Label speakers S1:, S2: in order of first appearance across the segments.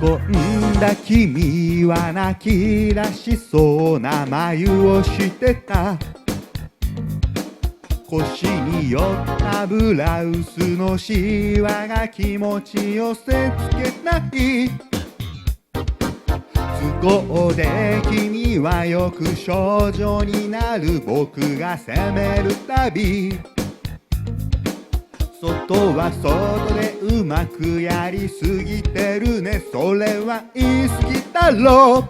S1: こんだ君は泣き出しそうな眉をしてた。腰に寄ったブラウスのシワが気持ち寄せつけない。都合で君はよく少女になる僕が責めるたび、外は外でうまくやりすぎてるね、それは言い過ぎだろう。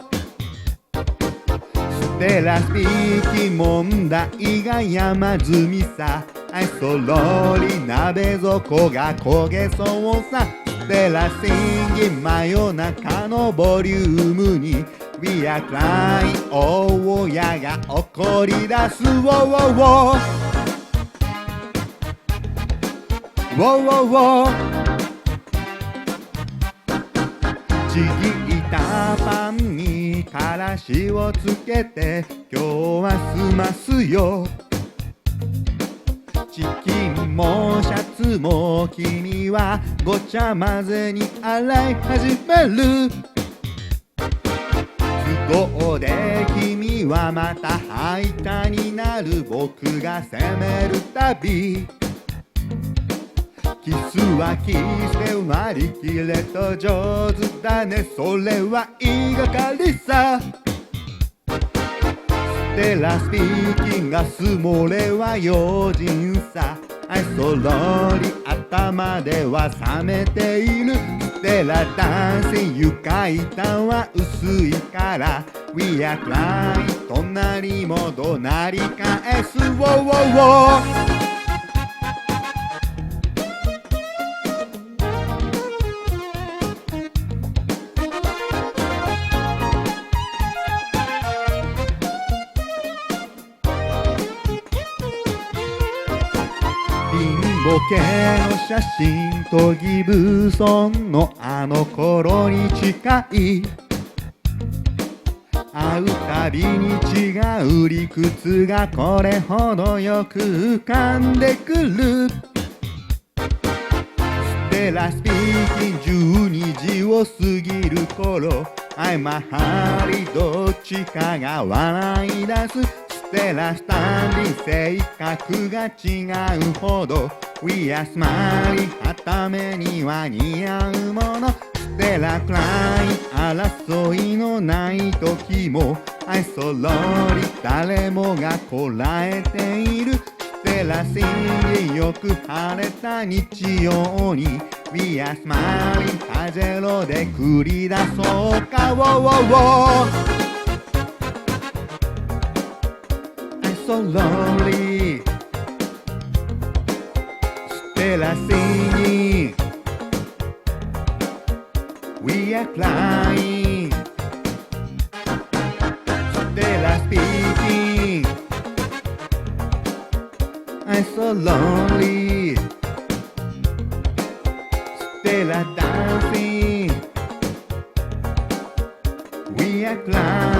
S1: ステラスピーキ問題が山積みさ、そろり鍋底が焦げそうさ。ステラシンギ真夜中のボリュームに We are crying 大親が怒り出す。ウォーウォーウォーウォーウォーウォー。ちぎったパンにからしをつけて今日は済ますよ。チキンもシャツも君はごちゃ混ぜに洗い始める。都合で君はまた吐いたになる僕が責めるたび、キスはキスで割り切れと上手だね、それは言いがかりさ。ステラスピーキンがスモレは用心さ。そろり頭では冷めている。ステラダンス床板は薄いから We are crying 隣も怒鳴り返す。ウォーウォーウォー。貧乏系の写真とギブソンのあの頃に近い。会うたびに違う理屈がこれほどよく浮かんでくる。ステラスピーキン12時を過ぎる頃、やはりどっちかが笑い出す。ステラスタンディ性格が違うほど We are smiling はためには似合うもの。ステラクライ争いのない時もそろり誰もがこらえている。ステラシンギよく晴れた日曜に We are smiling パジェロで繰り出そうか。ウォーウォーウォー。So lonely ステラsinging We are crying ステラspeaking I'm so lonely ステラdancing We are crying